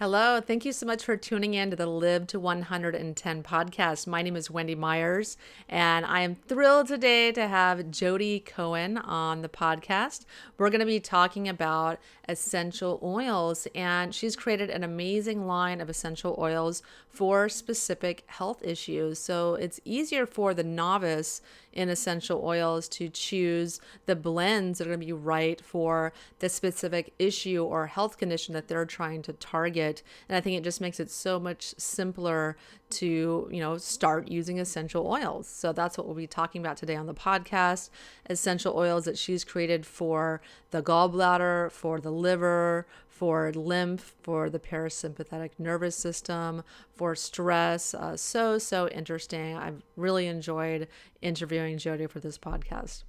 Hello, thank you so much for tuning in to the Live to 110 podcast. My name is Wendy Myers, and I am thrilled today to have Jodi Cohen on the podcast. We're going to be talking about essential oils, and she's created an amazing line of essential oils for specific health issues. So it's easier for the novice in essential oils to choose the blends that are going to be right for the specific issue or health condition that they're trying to target. And I think it just makes it so much simpler to, start using essential oils. So that's what we'll be talking about today on the podcast. Essential oils that she's created for the gallbladder, for the liver, for lymph, for the parasympathetic nervous system, for stress. So interesting. I've really enjoyed interviewing Jodi for this podcast.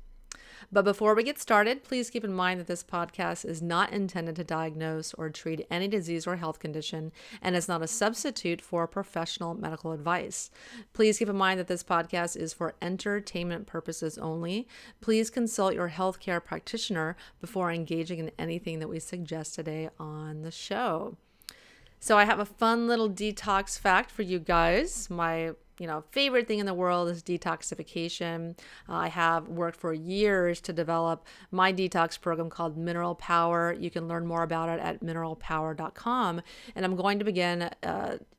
But before we get started, please keep in mind that this podcast is not intended to diagnose or treat any disease or health condition and is not a substitute for professional medical advice. Please keep in mind that this podcast is for entertainment purposes only. Please consult your healthcare practitioner before engaging in anything that we suggest today on the show. So I have a fun little detox fact for you guys. My favorite thing in the world is detoxification. I have worked for years to develop my detox program called Mineral Power. You can learn more about it at mineralpower.com. And I'm going to begin,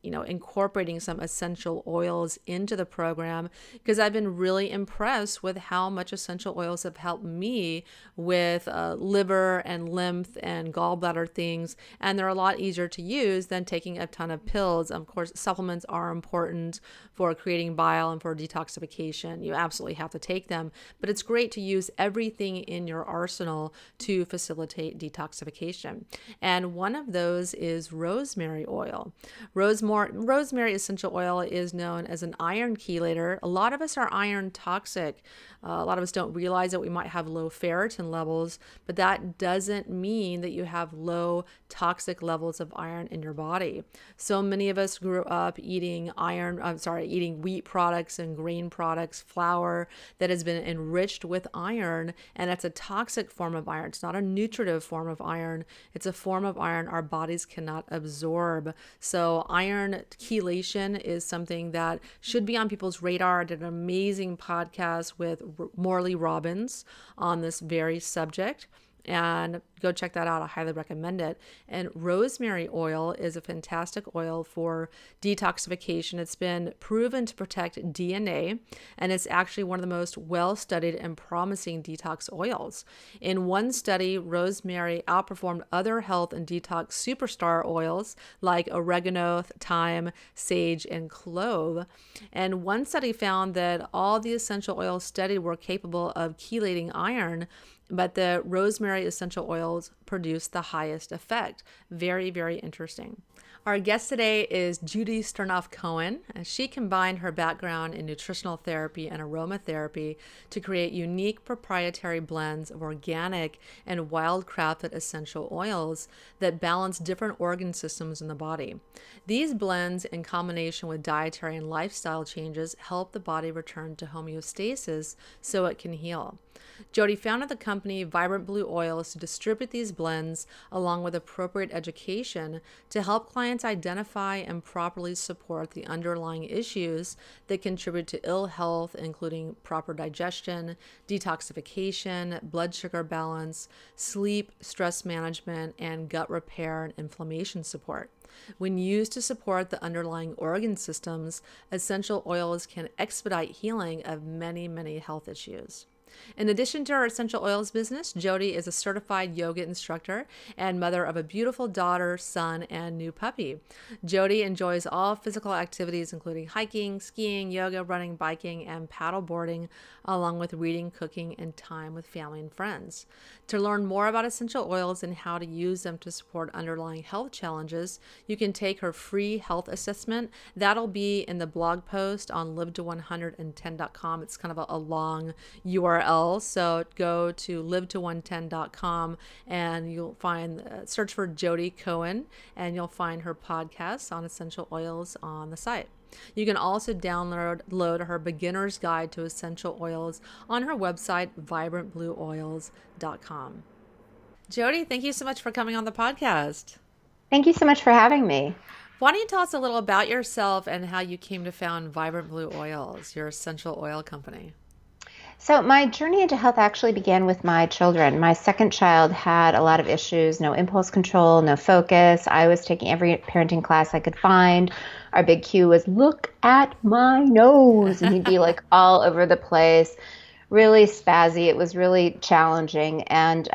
incorporating some essential oils into the program because I've been really impressed with how much essential oils have helped me with liver and lymph and gallbladder things. And they're a lot easier to use than taking a ton of pills. Of course, supplements are important for creating bile and for detoxification. You absolutely have to take them, but it's great to use everything in your arsenal to facilitate detoxification. And one of those is rosemary oil. Rosemary essential oil is known as an iron chelator. A lot of us are iron toxic. A lot of us don't realize that we might have low ferritin levels, but that doesn't mean that you have low toxic levels of iron in your body. So many of us grew up eating wheat products and grain products, flour that has been enriched with iron, and it's a toxic form of iron. It's not a nutritive form of iron. It's a form of iron our bodies cannot absorb. So iron chelation is something that should be on people's radar. I did an amazing podcast with Morley Robbins on this very subject. And go check that out. I highly recommend it. And rosemary oil is a fantastic oil for detoxification. It's been proven to protect DNA, and it's actually one of the most well-studied and promising detox oils. In one study, rosemary outperformed other health and detox superstar oils like oregano, thyme, sage, and clove. And one study found that all the essential oils studied were capable of chelating iron, but the rosemary essential oils produce the highest effect. Very, very interesting. Our guest today is Jodi Cohen. She combined her background in nutritional therapy and aromatherapy to create unique proprietary blends of organic and wild-crafted essential oils that balance different organ systems in the body. These blends, in combination with dietary and lifestyle changes, help the body return to homeostasis so it can heal. Jodi founded the company Vibrant Blue Oils to distribute these blends along with appropriate education to help clients identify and properly support the underlying issues that contribute to ill health, including proper digestion, detoxification, blood sugar balance, sleep, stress management, and gut repair and inflammation support. When used to support the underlying organ systems, essential oils can expedite healing of many, many health issues. In addition to her essential oils business, Jodi is a certified yoga instructor and mother of a beautiful daughter, son, and new puppy. Jodi enjoys all physical activities, including hiking, skiing, yoga, running, biking, and paddleboarding, along with reading, cooking, and time with family and friends. To learn more about essential oils and how to use them to support underlying health challenges, you can take her free health assessment. That'll be in the blog post on live110.com. It's kind of a long URL. So go to live110.com and you'll find, search for Jodi Cohen, and you'll find her podcast on essential oils on the site. You can also download her beginner's guide to essential oils on her website, vibrantblueoils.com. Jodi, thank you so much for coming on the podcast. Thank you so much for having me. Why don't you tell us a little about yourself and how you came to found Vibrant Blue Oils, your essential oil company? So, my journey into health actually began with my children. My second child had a lot of issues, no impulse control, no focus. I was taking every parenting class I could find. Our big cue was, look at my nose. And he'd be like all over the place, really spazzy. It was really challenging. And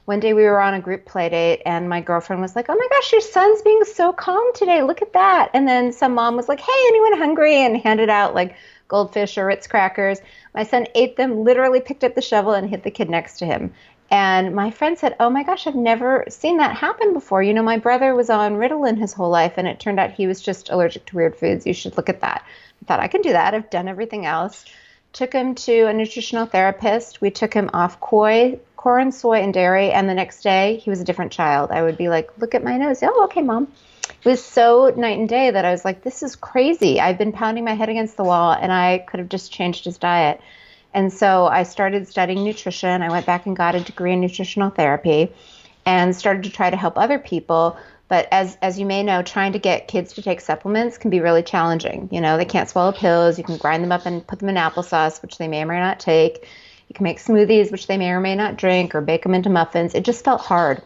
one day we were on a group play date, and my girlfriend was like, oh my gosh, your son's being so calm today. Look at that. And then some mom was like, hey, anyone hungry? And handed out like goldfish or Ritz crackers. My son ate them, literally picked up the shovel and hit the kid next to him. And my friend said, oh my gosh, I've never seen that happen before. You know, my brother was on Ritalin his whole life, and it turned out he was just allergic to weird foods. You should look at that. I thought, I can do that. I've done everything else. Took him to a nutritional therapist. We took him off corn, soy, and dairy. And the next day, he was a different child. I would be like, look at my nose. Oh, okay, mom. It was so night and day that I was like, this is crazy. I've been pounding my head against the wall, and I could have just changed his diet. And so I started studying nutrition. I went back and got a degree in nutritional therapy and started to try to help other people. But as you may know, trying to get kids to take supplements can be really challenging. You know, they can't swallow pills. You can grind them up and put them in applesauce, which they may or may not take. You can make smoothies, which they may or may not drink, or bake them into muffins. It just felt hard.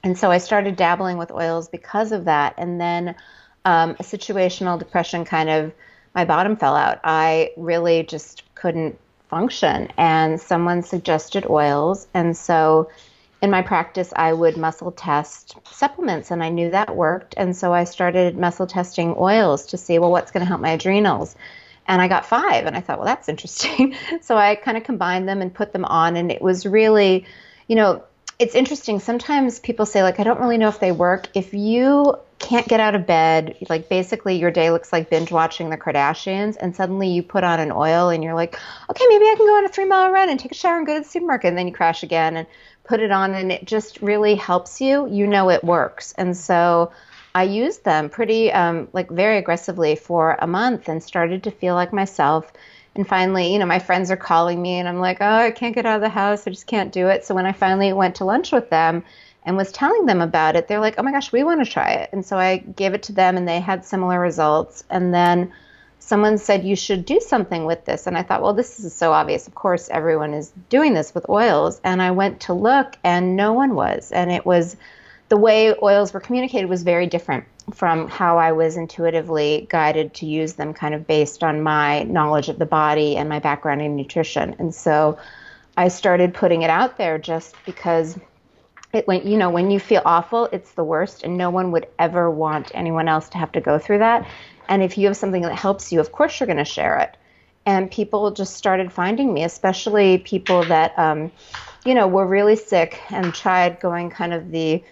And so I started dabbling with oils because of that. And then a situational depression kind of, my bottom fell out. I really just couldn't function. And someone suggested oils. And so in my practice, I would muscle test supplements, and I knew that worked. And so I started muscle testing oils to see, well, what's going to help my adrenals? And I got 5, and I thought, well, that's interesting. So I kind of combined them and put them on, and it was really, you know, it's interesting. Sometimes people say, like, I don't really know if they work. If you can't get out of bed, like basically your day looks like binge watching the Kardashians, and suddenly you put on an oil and you're like, okay, maybe I can go on a 3-mile run and take a shower and go to the supermarket, and then you crash again and put it on, and it just really helps you. You know it works. And so I used them pretty like very aggressively for a month and started to feel like myself. And finally, you know, my friends are calling me and I'm like, oh, I can't get out of the house. I just can't do it. So when I finally went to lunch with them and was telling them about it, they're like, oh my gosh, we want to try it. And so I gave it to them and they had similar results. And then someone said, you should do something with this. And I thought, well, this is so obvious. Of course, everyone is doing this with oils. And I went to look and no one was. And it was the way oils were communicated was very different from how I was intuitively guided to use them, kind of based on my knowledge of the body and my background in nutrition. And so I started putting it out there just because it went, you know, when you feel awful, it's the worst, and no one would ever want anyone else to have to go through that. And if you have something that helps you, of course you're going to share it. And people just started finding me, especially people that, you know, were really sick and tried going kind of the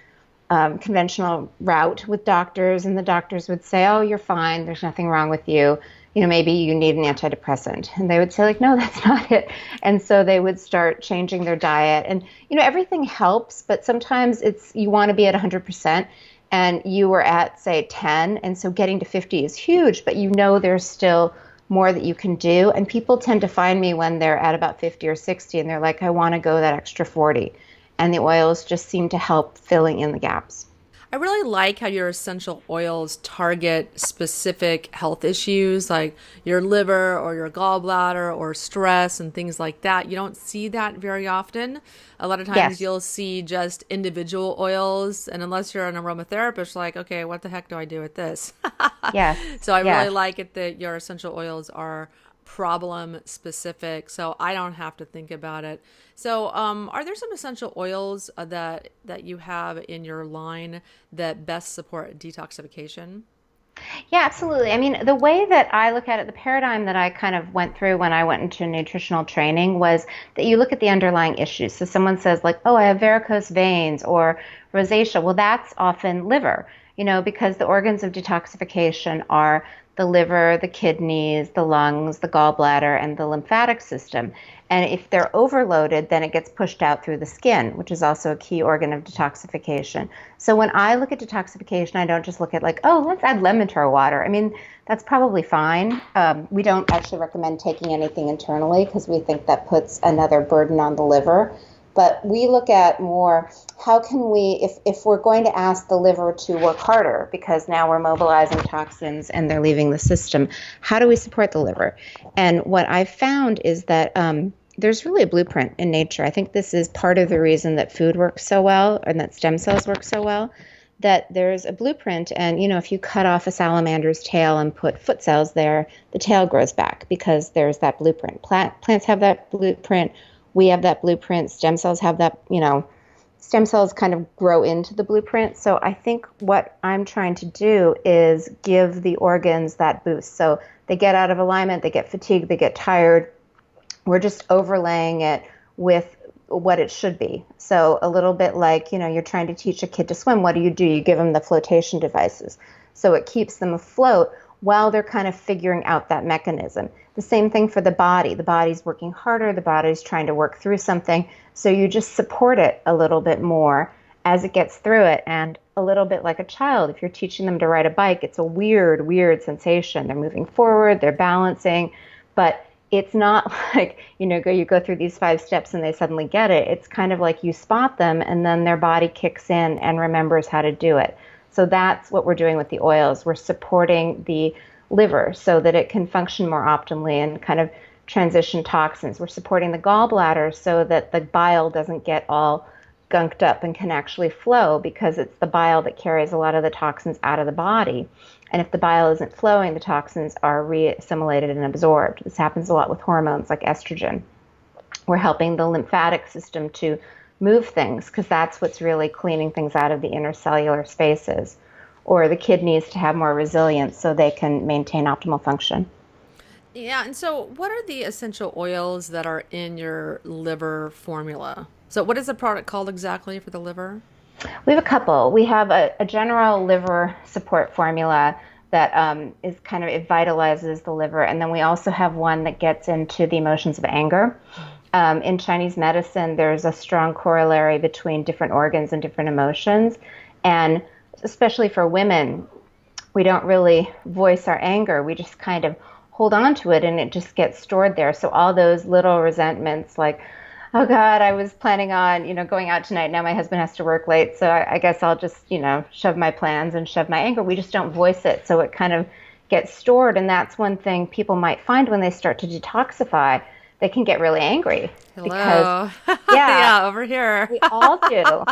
conventional route with doctors, and the doctors would say, oh, you're fine, there's nothing wrong with you, you know, maybe you need an antidepressant. And they would say, like, no, that's not it. And so they would start changing their diet. And, you know, everything helps, but sometimes it's, you want to be at 100%, and you were at, say, 10, and so getting to 50 is huge, but you know there's still more that you can do. And people tend to find me when they're at about 50 or 60, and they're like, I want to go that extra 40. And the oils just seem to help filling in the gaps. I really like how your essential oils target specific health issues like your liver or your gallbladder or stress and things like that. You don't see that very often. A lot of times Yes, you'll see just individual oils, and unless you're an aromatherapist, like, okay, what the heck do I do with this? yes, So I really yes. like it that your essential oils are problem specific, so I don't have to think about it. So, are there some essential oils that you have in your line that best support detoxification? Yeah, absolutely. I mean, the way that I look at it, the paradigm that I kind of went through when I went into nutritional training was that you look at the underlying issues. So someone says like, oh, I have varicose veins or rosacea. Well, that's often liver, you know, because the organs of detoxification are the liver, the kidneys, the lungs, the gallbladder, and the lymphatic system. And if they're overloaded, then it gets pushed out through the skin, which is also a key organ of detoxification. So when I look at detoxification, I don't just look at like, oh, let's add lemon to our water. I mean, that's probably fine. We don't actually recommend taking anything internally because we think that puts another burden on the liver. But we look at more, how can we, if we're going to ask the liver to work harder because now we're mobilizing toxins and they're leaving the system, how do we support the liver? And what I've found is that there's really a blueprint in nature. I think this is part of the reason that food works so well and that stem cells work so well, that there's a blueprint. And, if you cut off a salamander's tail and put foot cells there, the tail grows back because there's that blueprint. Plants have that blueprint. We have that blueprint. Stem cells have that, stem cells kind of grow into the blueprint. So I think what I'm trying to do is give the organs that boost. So they get out of alignment, they get fatigued, they get tired. We're just overlaying it with what it should be. So a little bit like, you're trying to teach a kid to swim. What do? You give them the flotation devices. So it keeps them afloat while they're kind of figuring out that mechanism. The same thing for the body. The body's working harder. The body's trying to work through something. So you just support it a little bit more as it gets through it. And a little bit like a child, if you're teaching them to ride a bike, it's a weird sensation. They're moving forward, they're balancing, but it's not like, you go through these 5 steps and they suddenly get it. It's kind of like you spot them and then their body kicks in and remembers how to do it. So that's what we're doing with the oils. We're supporting the liver so that it can function more optimally and kind of transition toxins. We're supporting the gallbladder so that the bile doesn't get all gunked up and can actually flow, because it's the bile that carries a lot of the toxins out of the body. And if the bile isn't flowing, the toxins are re-assimilated and absorbed. This happens a lot with hormones like estrogen. We're helping the lymphatic system to move things because that's what's really cleaning things out of the intercellular spaces. Or the kidneys to have more resilience so they can maintain optimal function. Yeah, and so what are the essential oils that are in your liver formula? So what is the product called exactly for the liver? We have a couple. We have a general liver support formula that is kind of, it vitalizes the liver. And then we also have one that gets into the emotions of anger. In Chinese medicine, there's a strong corollary between different organs and different emotions. And especially for women, we don't really voice our anger. We just kind of hold on to it and it just gets stored there. So all those little resentments like, oh God, I was planning on, going out tonight. Now my husband has to work late. So I guess I'll just, shove my plans and shove my anger. We just don't voice it. So it kind of gets stored. And that's one thing people might find when they start to detoxify. They can get really angry. Hello. Because, yeah, over here. We all do.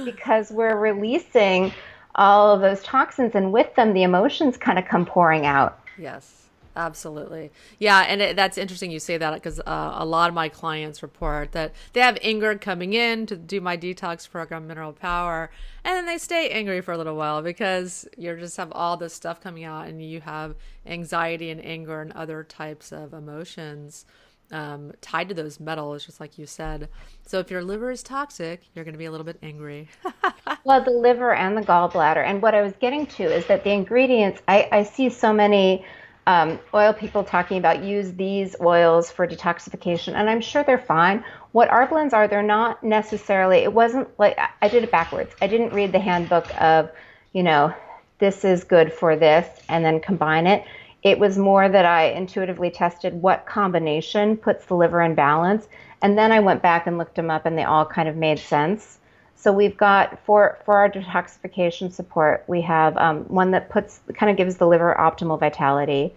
Because we're releasing all of those toxins, and with them, the emotions kind of come pouring out. Yes, absolutely. Yeah, and that's interesting you say that because a lot of my clients report that they have anger coming in to do my detox program, Mineral Power, and then they stay angry for a little while because you just have all this stuff coming out and you have anxiety and anger and other types of emotions tied to those metals, just like you said. So if your liver is toxic, you're going to be a little bit angry. Well, the liver and the gallbladder. And what I was getting to is that the ingredients, I see so many oil people talking about use these oils for detoxification, and I'm sure they're fine. What our blends are, they're not necessarily, it wasn't like, I did it backwards. I didn't read the handbook of, this is good for this, and then combine it. It was more that I intuitively tested what combination puts the liver in balance. And then I went back and looked them up and they all kind of made sense. So we've got, for our detoxification support, we have one that kind of gives the liver optimal vitality.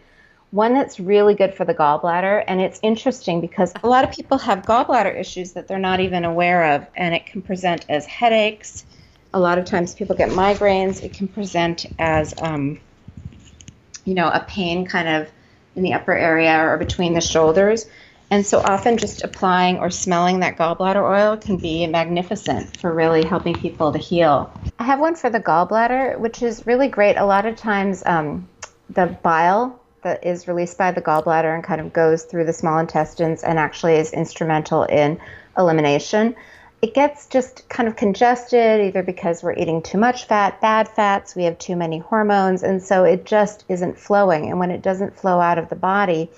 One that's really good for the gallbladder. And it's interesting because a lot of people have gallbladder issues that they're not even aware of. And it can present as headaches. A lot of times people get migraines. It can present as a pain kind of in the upper area or between the shoulders. And so often just applying or smelling that gallbladder oil can be magnificent for really helping people to heal. I have one for the gallbladder, which is really great. A lot of times the bile that is released by the gallbladder and kind of goes through the small intestines and actually is instrumental in elimination. It gets just kind of congested either because we're eating too much fat, bad fats, we have too many hormones, and so it just isn't flowing. And when it doesn't flow out of the body,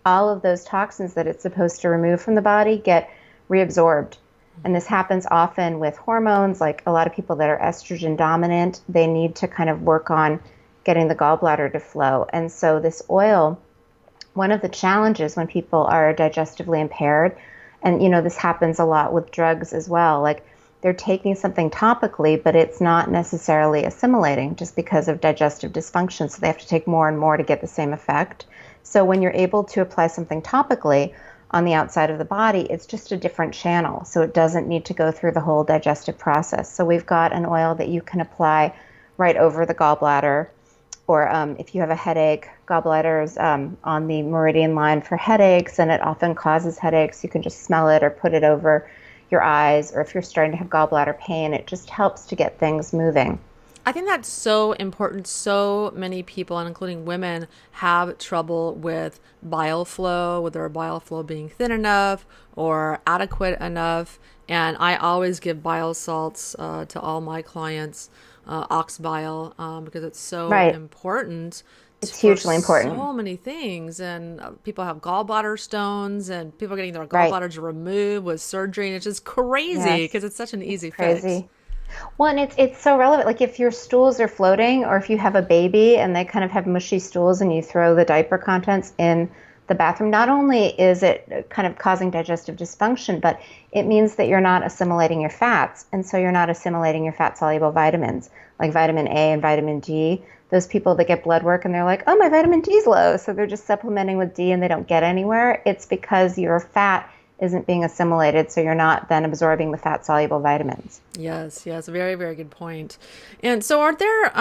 all of those toxins that it's supposed to remove from the body get reabsorbed. And this happens often with hormones, like a lot of people that are estrogen dominant, they need to kind of work on getting the gallbladder to flow. And so this oil, one of the challenges when people are digestively impaired, And, this happens a lot with drugs as well. Like they're taking something topically, but it's not necessarily assimilating just because of digestive dysfunction. So they have to take more and more to get the same effect. So when you're able to apply something topically on the outside of the body, it's just a different channel. So it doesn't need to go through the whole digestive process. So we've got an oil that you can apply right over the gallbladder, or if you have a headache, gallbladders on the meridian line for headaches, and it often causes headaches. You can just smell it or put it over your eyes, or if you're starting to have gallbladder pain, it just helps to get things moving. I think that's so important. So many people, and including women, have trouble with bile flow, with their bile flow being thin enough or adequate enough. And I always give bile salts to all my clients, ox bile, because it's so Right. important It's for hugely important. so many things. And people have gallbladder stones, and people are getting their Right. gallbladders removed with surgery. And it's just crazy because Yes. it's such an It's easy fix. crazy. Well, and it's so relevant. Like if your stools are floating, or if you have a baby and they kind of have mushy stools, and you throw the diaper contents in the bathroom, not only is it kind of causing digestive dysfunction, but it means that you're not assimilating your fats. And so you're not assimilating your fat soluble vitamins like vitamin A and vitamin D. Those people that get blood work and they're like, oh, my vitamin D is low. So they're just supplementing with D and they don't get anywhere. It's because your fat isn't being assimilated, so you're not then absorbing the fat soluble vitamins. Yes, yes, very, very good point. And so are there,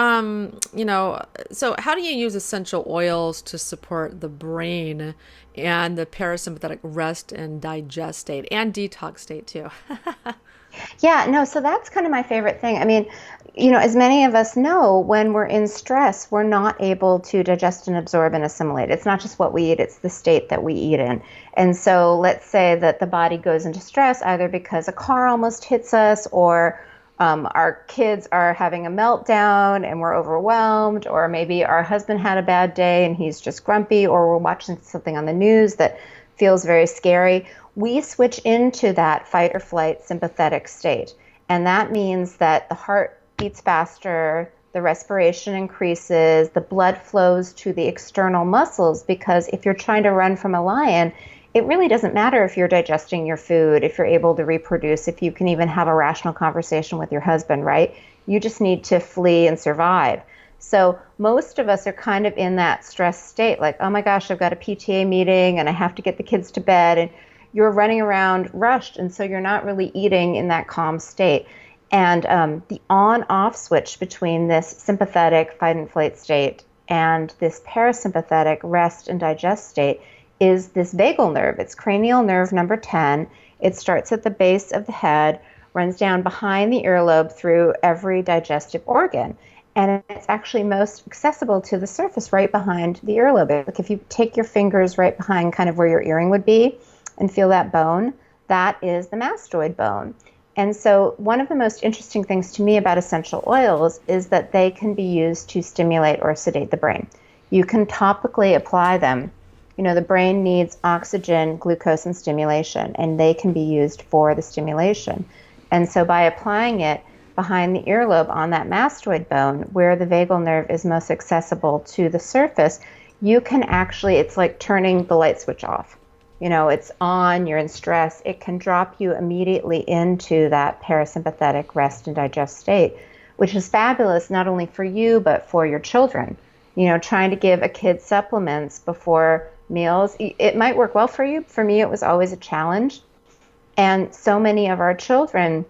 so how do you use essential oils to support the brain and the parasympathetic rest and digest state and detox state too? Yeah, no, so that's kind of my favorite thing. I mean, as many of us know, when we're in stress, we're not able to digest and absorb and assimilate. It's not just what we eat, it's the state that we eat in. And so let's say that the body goes into stress either because a car almost hits us, or our kids are having a meltdown and we're overwhelmed, or maybe our husband had a bad day and he's just grumpy, or we're watching something on the news that feels very scary. We switch into that fight or flight sympathetic state. And that means that the heart beats faster, the respiration increases, the blood flows to the external muscles, because if you're trying to run from a lion, it really doesn't matter if you're digesting your food, if you're able to reproduce, if you can even have a rational conversation with your husband, right? You just need to flee and survive. So most of us are kind of in that stress state, like, oh my gosh, I've got a PTA meeting and I have to get the kids to bed, and you're running around rushed, and so you're not really eating in that calm state. And the on-off switch between this sympathetic fight and flight state and this parasympathetic rest and digest state is this vagal nerve. It's cranial nerve number 10. It starts at the base of the head, runs down behind the earlobe through every digestive organ. And it's actually most accessible to the surface right behind the earlobe. Like if you take your fingers right behind kind of where your earring would be and feel that bone, that is the mastoid bone. And so one of the most interesting things to me about essential oils is that they can be used to stimulate or sedate the brain. You can topically apply them. The brain needs oxygen, glucose, and stimulation, and they can be used for the stimulation. And so by applying it behind the earlobe on that mastoid bone, where the vagal nerve is most accessible to the surface, you can actually, it's like turning the light switch off. It's on, you're in stress. It can drop you immediately into that parasympathetic rest and digest state, which is fabulous not only for you, but for your children. Trying to give a kid supplements before meals, it might work well for you. For me, it was always a challenge. And so many of our children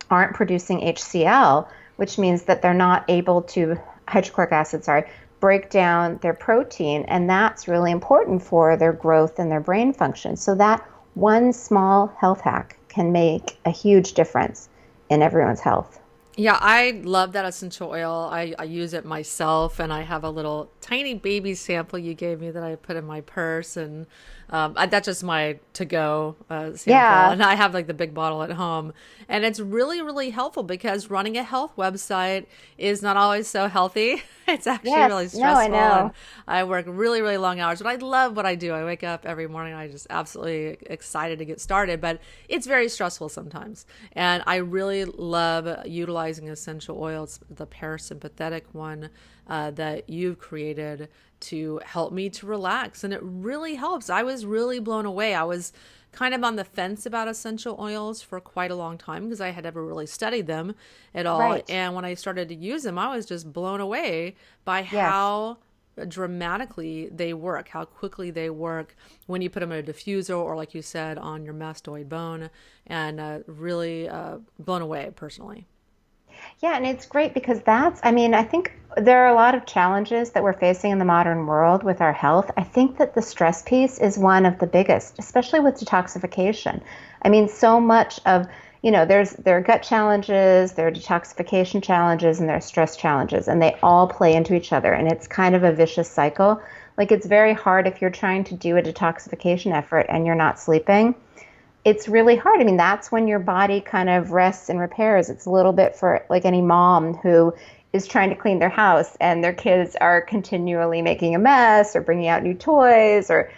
aren't producing HCl, which means that they're not able to, hydrochloric acid, break down their protein, and that's really important for their growth and their brain function. So that one small health hack can make a huge difference in everyone's health. Yeah, I love that essential oil. I use it myself, and I have a little tiny baby sample you gave me that I put in my purse, and that's just my to-go sample. Yeah. And I have like the big bottle at home, and it's really, really helpful because running a health website is not always so healthy. It's actually really Yes. No, I stressful, and know. I work really, really long hours, but I love what I do. I wake up every morning, I just absolutely excited to get started, but it's very stressful sometimes. And I really love utilizing essential oils, the parasympathetic one that you've created to help me to relax. And it really helps. I was really blown away. I was kind of on the fence about essential oils for quite a long time because I had never really studied them at all. Right. And when I started to use them, I was just blown away by Yes. how dramatically they work, how quickly they work when you put them in a diffuser or, like you said, on your mastoid bone, and really blown away personally. Yeah, and it's great because I mean, I think there are a lot of challenges that we're facing in the modern world with our health. I think that the stress piece is one of the biggest, especially with detoxification. I mean, so much of, there are gut challenges, there are detoxification challenges, and there are stress challenges, and they all play into each other. And it's kind of a vicious cycle. Like, it's very hard if you're trying to do a detoxification effort and you're not sleeping. It's really hard. I mean, that's when your body kind of rests and repairs. It's a little bit for like any mom who is trying to clean their house and their kids are continually making a mess or bringing out new toys or,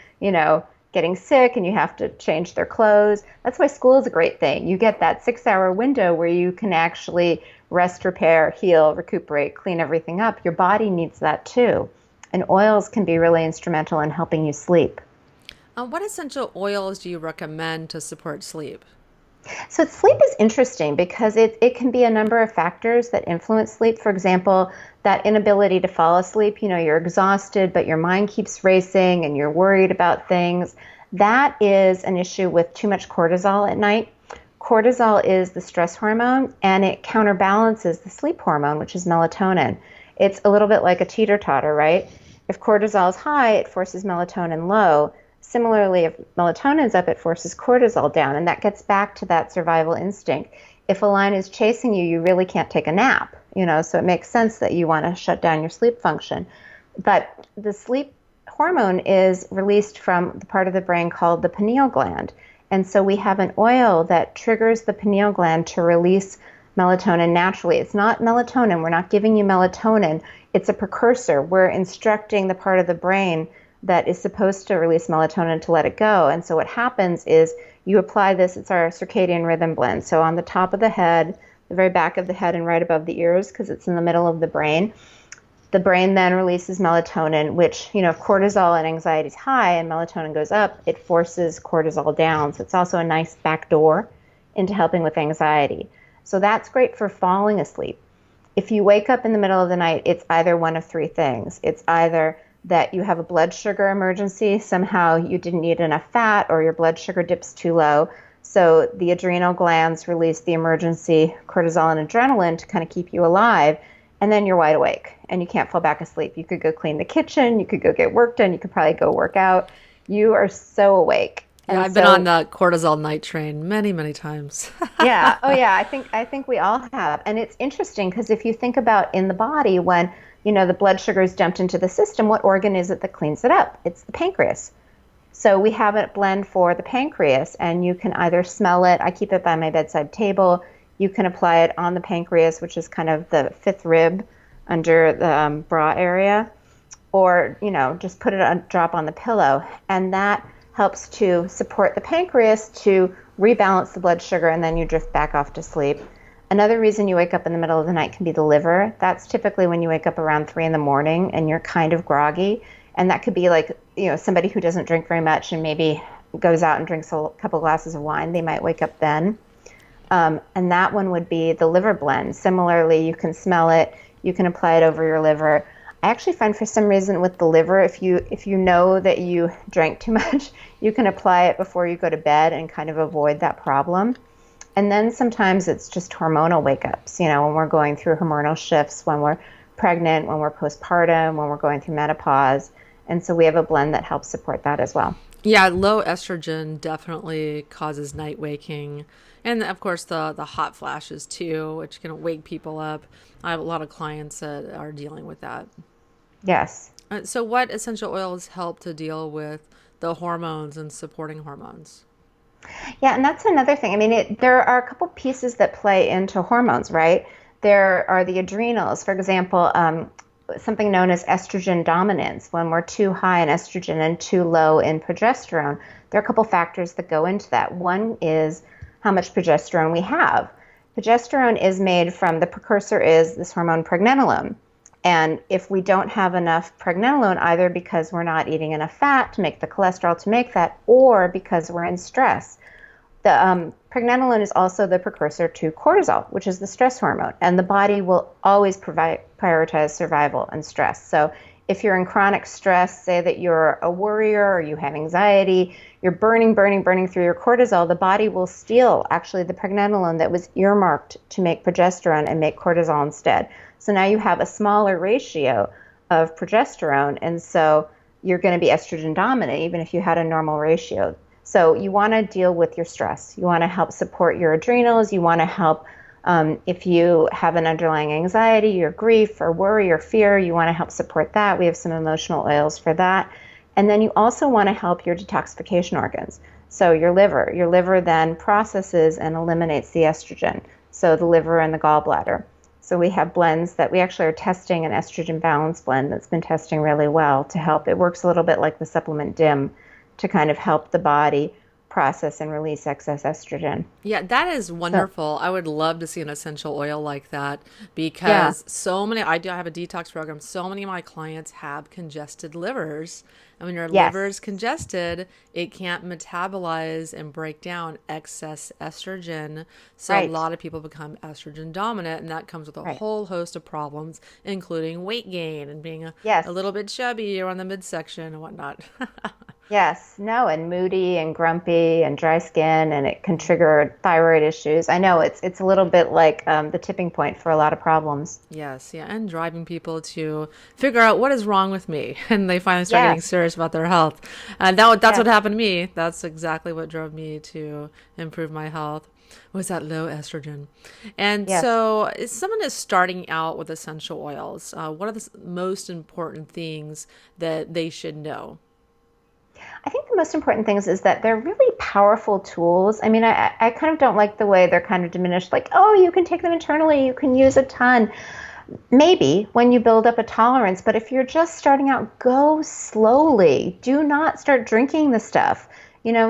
getting sick and you have to change their clothes. That's why school is a great thing. You get that 6-hour window where you can actually rest, repair, heal, recuperate, clean everything up. Your body needs that too. And oils can be really instrumental in helping you sleep. What essential oils do you recommend to support sleep? So sleep is interesting because it can be a number of factors that influence sleep. For example, that inability to fall asleep, you're exhausted, but your mind keeps racing and you're worried about things. That is an issue with too much cortisol at night. Cortisol is the stress hormone and it counterbalances the sleep hormone, which is melatonin. It's a little bit like a teeter-totter, right? If cortisol is high, it forces melatonin low. Similarly, if melatonin is up, it forces cortisol down, and that gets back to that survival instinct. If a lion is chasing you, you really can't take a nap, so it makes sense that you want to shut down your sleep function. But the sleep hormone is released from the part of the brain called the pineal gland. And so we have an oil that triggers the pineal gland to release melatonin naturally. It's not melatonin. We're not giving you melatonin. It's a precursor. We're instructing the part of the brain that is supposed to release melatonin to let it go. And so what happens is you apply this, it's our circadian rhythm blend. So on the top of the head, the very back of the head and right above the ears, because it's in the middle of the brain then releases melatonin, which, if cortisol and anxiety is high and melatonin goes up, it forces cortisol down. So it's also a nice back door into helping with anxiety. So that's great for falling asleep. If you wake up in the middle of the night, it's either one of three things. It's either that you have a blood sugar emergency, somehow you didn't eat enough fat or your blood sugar dips too low. So the adrenal glands release the emergency cortisol and adrenaline to kind of keep you alive. And then you're wide awake and you can't fall back asleep. You could go clean the kitchen. You could go get work done. You could probably go work out. You are so awake. Yeah, I've been on the cortisol night train many, many times. Yeah. Oh, yeah. I think we all have. And it's interesting because if you think about in the body when the blood sugar is dumped into the system, what organ is it that cleans it up? It's the pancreas. So we have a blend for the pancreas, and you can either smell it. I keep it by my bedside table. You can apply it on the pancreas, which is kind of the fifth rib under the bra area, or, just put it drop on the pillow. And that helps to support the pancreas to rebalance the blood sugar, and then you drift back off to sleep. Another reason you wake up in the middle of the night can be the liver. That's typically when you wake up around 3 a.m. and you're kind of groggy. And that could be like, somebody who doesn't drink very much and maybe goes out and drinks a couple glasses of wine. They might wake up then. And that one would be the liver blend. Similarly, you can smell it. You can apply it over your liver. I actually find for some reason with the liver, if you know that you drank too much, you can apply it before you go to bed and kind of avoid that problem. And then sometimes it's just hormonal wake-ups, when we're going through hormonal shifts, when we're pregnant, when we're postpartum, when we're going through menopause. And so we have a blend that helps support that as well. Yeah, low estrogen definitely causes night waking. And of course, the hot flashes too, which can wake people up. I have a lot of clients that are dealing with that. Yes. So what essential oils help to deal with the hormones and supporting hormones? Yeah, and that's another thing. I mean, there are a couple pieces that play into hormones, right? There are the adrenals, for example, something known as estrogen dominance. When we're too high in estrogen and too low in progesterone, there are a couple factors that go into that. One is how much progesterone we have. Progesterone is made from, the precursor is this hormone pregnenolone. And if we don't have enough pregnenolone, either because we're not eating enough fat to make the cholesterol to make that, or because we're in stress, the pregnenolone is also the precursor to cortisol, which is the stress hormone. And the body will always prioritize survival and stress. So if you're in chronic stress, say that you're a worrier or you have anxiety, you're burning through your cortisol, the body will steal actually the pregnenolone that was earmarked to make progesterone and make cortisol instead. So now you have a smaller ratio of progesterone, and so you're going to be estrogen dominant even if you had a normal ratio. So you want to deal with your stress. You want to help support your adrenals. You want to help if you have an underlying anxiety or grief or worry or fear, you want to help support that. We have some emotional oils for that. And then you also want to help your detoxification organs. So your liver then processes and eliminates the estrogen. So the liver and the gallbladder. So we have blends that we actually are testing, an estrogen balance blend that's been testing really well to help. It works a little bit like the supplement DIM to kind of help the body process and release excess estrogen. Yeah, that is wonderful. I would love to see an essential oil like that because I do have a detox program. So many of my clients have congested livers. And when your liver is congested, it can't metabolize and break down excess estrogen. So a lot of people become estrogen dominant, and that comes with a whole host of problems, including weight gain and being a little bit chubby or on the midsection and whatnot. And moody and grumpy and dry skin, and it can trigger thyroid issues. I know it's a little bit like the tipping point for a lot of problems. Yes, and driving people to figure out what is wrong with me, and they finally start getting serious about their health. And that's what happened to me. That's exactly what drove me to improve my health. Was that low estrogen. And so if someone is starting out with essential oils, what are the most important things that they should know? I think the most important things is that they're really powerful tools. I mean, I kind of don't like the way they're kind of diminished, like, oh, you can take them internally, you can use a ton. Maybe when you build up a tolerance, but if you're just starting out, go slowly. Do not start drinking the stuff.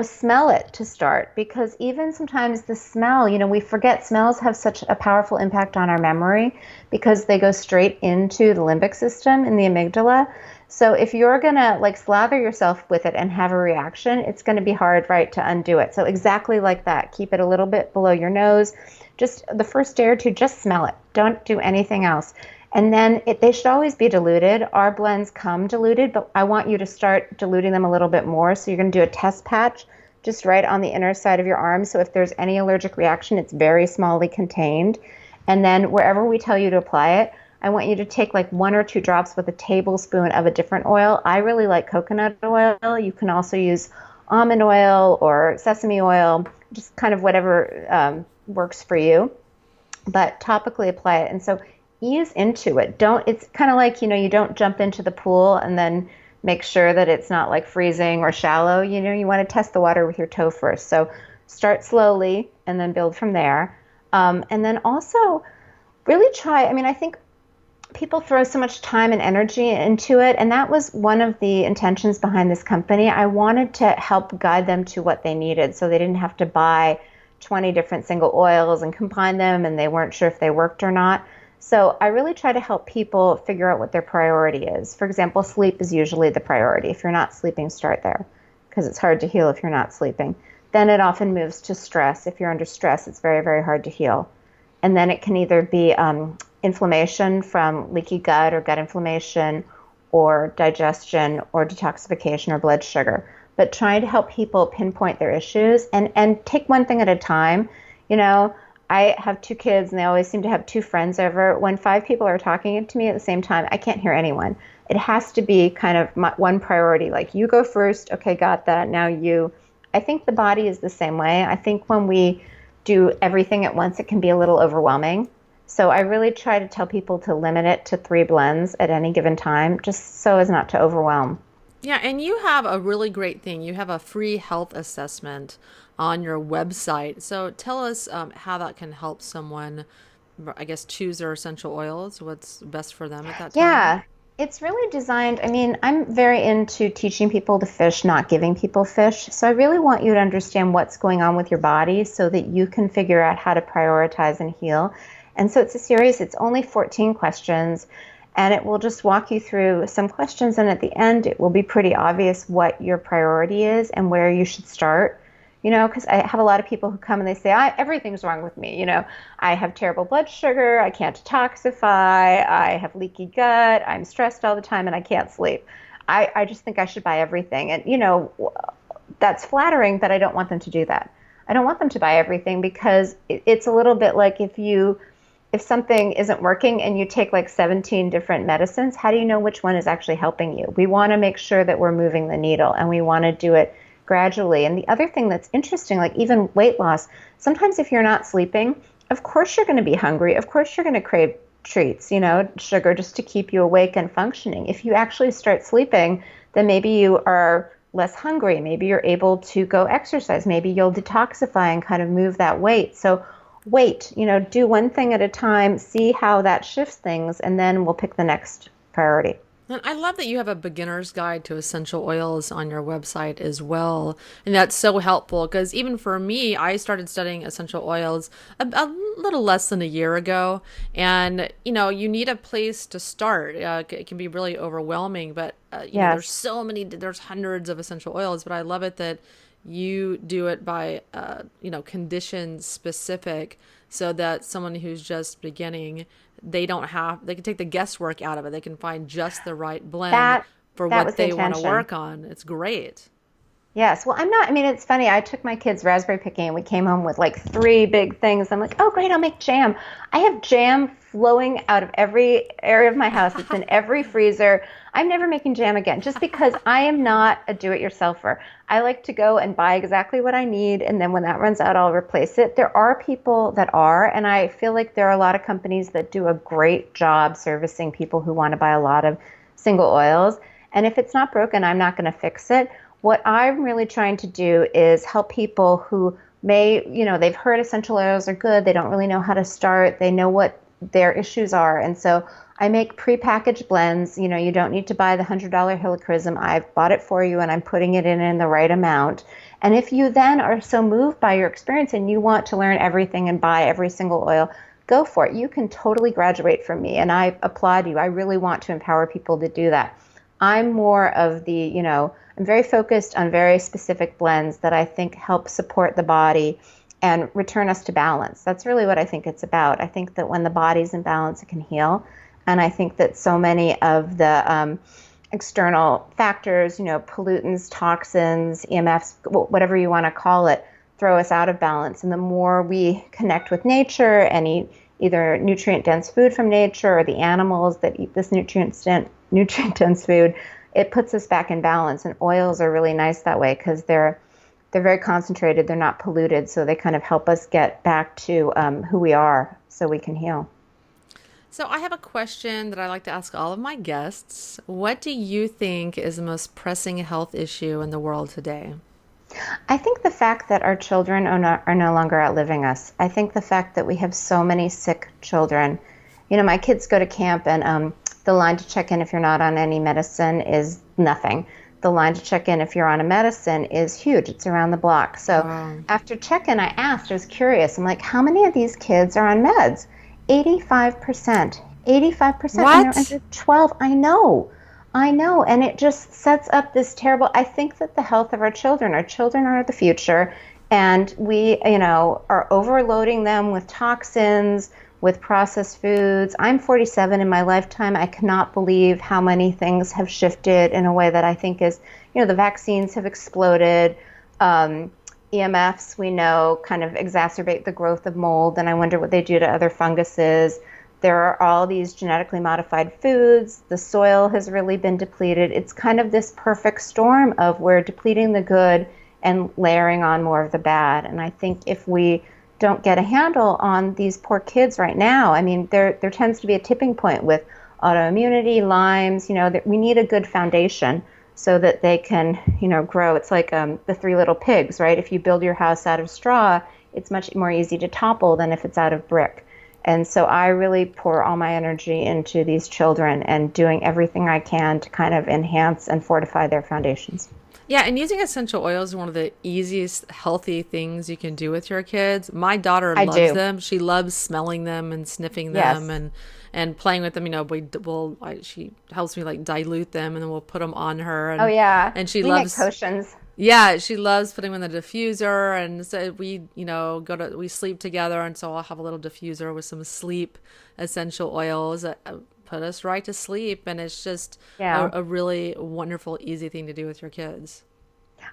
Smell it to start, because even sometimes the smell, we forget smells have such a powerful impact on our memory because they go straight into the limbic system in the amygdala. So if you're going to slather yourself with it and have a reaction, it's going to be hard, right, to undo it. So exactly like that. Keep it a little bit below your nose. Just the first day or two, just smell it. Don't do anything else. And then they should always be diluted. Our blends come diluted, but I want you to start diluting them a little bit more. So you're going to do a test patch just right on the inner side of your arm. So if there's any allergic reaction, it's very smallly contained. And then wherever we tell you to apply it, I want you to take 1 or 2 drops with a tablespoon of a different oil. I really like coconut oil. You can also use almond oil or sesame oil, just kind of whatever works for you. But topically apply it. And so ease into it. It's kind of like, you don't jump into the pool and then make sure that it's not freezing or shallow. You want to test the water with your toe first. So start slowly and then build from there. And then also really try, I think people throw so much time and energy into it, and that was one of the intentions behind this company. I wanted to help guide them to what they needed so they didn't have to buy 20 different single oils and combine them and they weren't sure if they worked or not. So I really try to help people figure out what their priority is. For example, sleep is usually the priority. If you're not sleeping, start there, because it's hard to heal if you're not sleeping. Then it often moves to stress. If you're under stress, it's very, very hard to heal. And then it can either be inflammation from leaky gut or gut inflammation, or digestion or detoxification or blood sugar. But trying to help people pinpoint their issues and take one thing at a time. I have 2 kids and they always seem to have 2 friends over. When 5 people are talking to me at the same time, I can't hear anyone. It has to be kind of one priority, like you go first. Okay, got that. Now you. I think the body is the same way. I think when we do everything at once, it can be a little overwhelming. So I really try to tell people to limit it to 3 blends at any given time, just so as not to overwhelm. Yeah, and you have a really great thing. You have a free health assessment on your website. So tell us how that can help someone, I guess, choose their essential oils, what's best for them at that time. Yeah, it's really designed. I'm very into teaching people to fish, not giving people fish. So I really want you to understand what's going on with your body so that you can figure out how to prioritize and heal. And so it's a series. It's only 14 questions. and it will just walk you through some questions. And at the end, it will be pretty obvious what your priority is and where you should start. Because I have a lot of people who come and they say, everything's wrong with me. I have terrible blood sugar. I can't detoxify. I have leaky gut. I'm stressed all the time and I can't sleep. I just think I should buy everything. And, that's flattering, but I don't want them to do that. I don't want them to buy everything, because it's a little bit like if something isn't working and you take like 17 different medicines, how do you know which one is actually helping you? We want to make sure that we're moving the needle, and we want to do it gradually. And the other thing that's interesting, like even weight loss, sometimes if you're not sleeping, of course you're going to be hungry. Of course you're going to crave treats, sugar, just to keep you awake and functioning. If you actually start sleeping, then maybe you are less hungry. Maybe you're able to go exercise. Maybe you'll detoxify and kind of move that weight. So wait, do one thing at a time, see how that shifts things, and then we'll pick the next priority. And I love that you have a beginner's guide to essential oils on your website as well. And that's so helpful, because even for me, I started studying essential oils a little less than a year ago. And, you need a place to start. It can be really overwhelming, but there's hundreds of essential oils, but I love it that you do it by, condition specific, so that someone who's just beginning, they can take the guesswork out of it. They can find just the right blend for what they want to work on. It's great. Yes. Well, it's funny. I took my kids raspberry picking and we came home with like 3 big things. I'm like, oh, great, I'll make jam. I have jam flowing out of every area of my house. It's in every freezer. I'm never making jam again, just because I am not a do-it-yourselfer. I like to go and buy exactly what I need, and then when that runs out, I'll replace it. There are people that are, and I feel like there are a lot of companies that do a great job servicing people who want to buy a lot of single oils. And if it's not broken, I'm not going to fix it. What I'm really trying to do is help people who may, they've heard essential oils are good. They don't really know how to start. They know what their issues are. And so I make prepackaged blends. You don't need to buy the $100 helichrysum. I've bought it for you and I'm putting it in the right amount. And if you then are so moved by your experience and you want to learn everything and buy every single oil, go for it. You can totally graduate from me, and I applaud you. I really want to empower people to do that. I'm more of the, I'm very focused on very specific blends that I think help support the body and return us to balance. That's really what I think it's about. I think that when the body's in balance, it can heal. And I think that so many of the external factors, pollutants, toxins, EMFs, whatever you want to call it, throw us out of balance. And the more we connect with nature and eat either nutrient-dense food from nature or the animals that eat this nutrient-dense food, it puts us back in balance. And oils are really nice that way, because they're very concentrated. They're not polluted. So they kind of help us get back to who we are so we can heal. So I have a question that I like to ask all of my guests. What do you think is the most pressing health issue in the world today? I think the fact that our children are no longer outliving us. I think the fact that we have so many sick children. My kids go to camp, and the line to check in if you're not on any medicine is nothing. The line to check in if you're on a medicine is huge. It's around the block. So after check-in, I was curious. I'm like, how many of these kids are on meds? 85%. 85%. What? And they're under 12. I know. And it just sets up this terrible, I think that the health of our children are the future. And we, are overloading them with toxins, with processed foods. I'm 47 in my lifetime. I cannot believe how many things have shifted in a way that I think is, the vaccines have exploded. EMFs, we know, kind of exacerbate the growth of mold, and I wonder what they do to other funguses. There are all these genetically modified foods. The soil has really been depleted. It's kind of this perfect storm of we're depleting the good and layering on more of the bad. And I think if we don't get a handle on these poor kids right now, there tends to be a tipping point with autoimmunity, Lyme's, that we need a good foundation so that they can, grow. It's like the 3 little pigs, right? If you build your house out of straw, it's much more easy to topple than if it's out of brick. And so I really pour all my energy into these children and doing everything I can to kind of enhance and fortify their foundations. Yeah, and using essential oils is one of the easiest healthy things you can do with your kids. My daughter I loves do. them. She loves smelling them and sniffing them Yes. and playing with them. You know, she helps me like dilute them and then we'll put them on her Oh yeah. and she We make loves. potions. Yeah, she loves putting them in the diffuser, and so we sleep together, and so I'll have a little diffuser with some sleep essential oils that put us right to sleep, and it's just Yeah. a really wonderful, easy thing to do with your kids.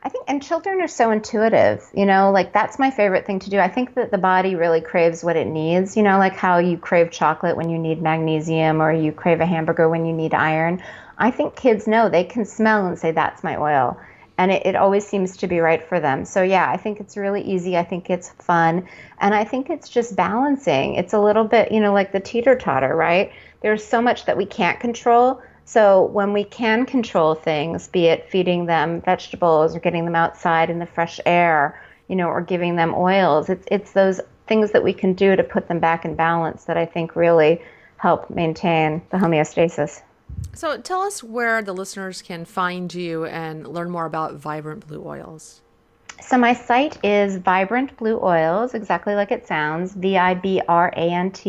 I think, and children are so intuitive, like that's my favorite thing to do. I think that the body really craves what it needs, like how you crave chocolate when you need magnesium or you crave a hamburger when you need iron. I think kids know they can smell and say, that's my oil. And it always seems to be right for them. So, yeah, I think it's really easy. I think it's fun. And I think it's just balancing. It's a little bit, like the teeter-totter, right? There's so much that we can't control. So when we can control things, be it feeding them vegetables or getting them outside in the fresh air, or giving them oils, it's those things that we can do to put them back in balance that I think really help maintain the homeostasis. So tell us where the listeners can find you and learn more about Vibrant Blue Oils. So my site is Vibrant Blue Oils, exactly like it sounds, Vibrant,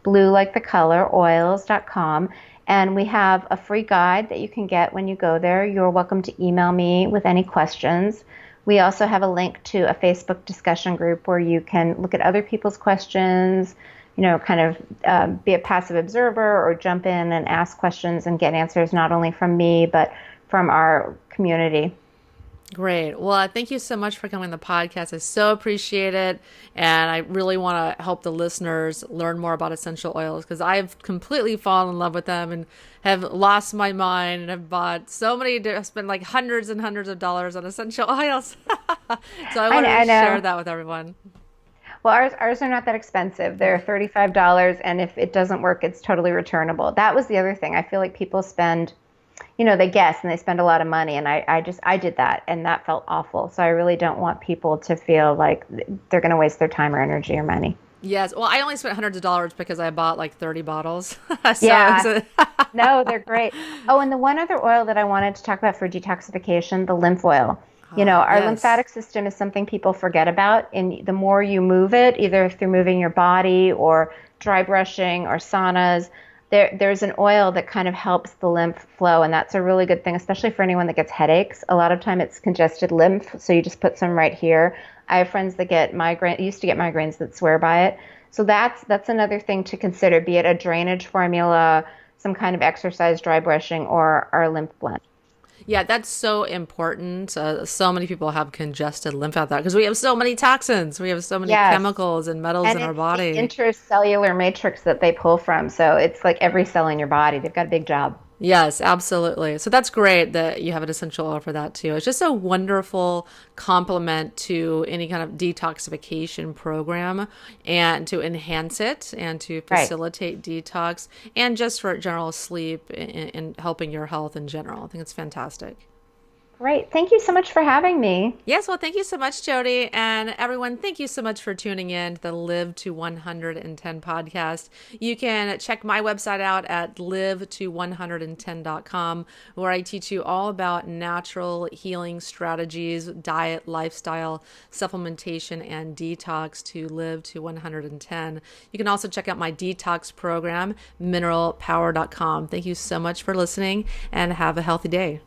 blue like the color, oils.com. And we have a free guide that you can get when you go there. You're welcome to email me with any questions. We also have a link to a Facebook discussion group where you can look at other people's questions, kind of be a passive observer or jump in and ask questions and get answers not only from me, but from our community. Great. Well, thank you so much for coming on the podcast. I so appreciate it. And I really want to help the listeners learn more about essential oils because I've completely fallen in love with them and have lost my mind and have bought so many, I've spent like hundreds and hundreds of dollars on essential oils. So I want to I know. share that with everyone. Well, ours are not that expensive. They're $35, and if it doesn't work, it's totally returnable. That was the other thing. I feel like people spend, they guess and they spend a lot of money, and I did that, and that felt awful. So I really don't want people to feel like they're going to waste their time or energy or money. Yes. Well, I only spent hundreds of dollars because I bought like 30 bottles. Yeah. So, No, they're great. Oh, and the one other oil that I wanted to talk about for detoxification, the lymph oil. Our yes. lymphatic system is something people forget about. And the more you move it, either through moving your body or dry brushing or saunas, there's an oil that kind of helps the lymph flow. And that's a really good thing, especially for anyone that gets headaches. A lot of time it's congested lymph. So you just put some right here. I have friends that get used to get migraines that swear by it. So that's another thing to consider, be it a drainage formula, some kind of exercise, dry brushing, or our lymph blend. Yeah, that's so important. So many people have congested lymph out there because we have so many toxins. We have so many Yes. chemicals and metals And in our it's the body. intercellular matrix that they pull from. So it's like every cell in your body. They've got a big job. Yes, absolutely. So that's great that you have an essential oil for that too. It's just a wonderful complement to any kind of detoxification program and to enhance it and to Right. facilitate detox and just for general sleep and helping your health in general. I think it's fantastic. Great. Thank you so much for having me. Yes, well, thank you so much, Jody. And everyone, thank you so much for tuning in to the Live to 110 podcast. You can check my website out at live to110.com, where I teach you all about natural healing strategies, diet, lifestyle, supplementation, and detox to live to 110. You can also check out my detox program, mineralpower.com. Thank you so much for listening and have a healthy day.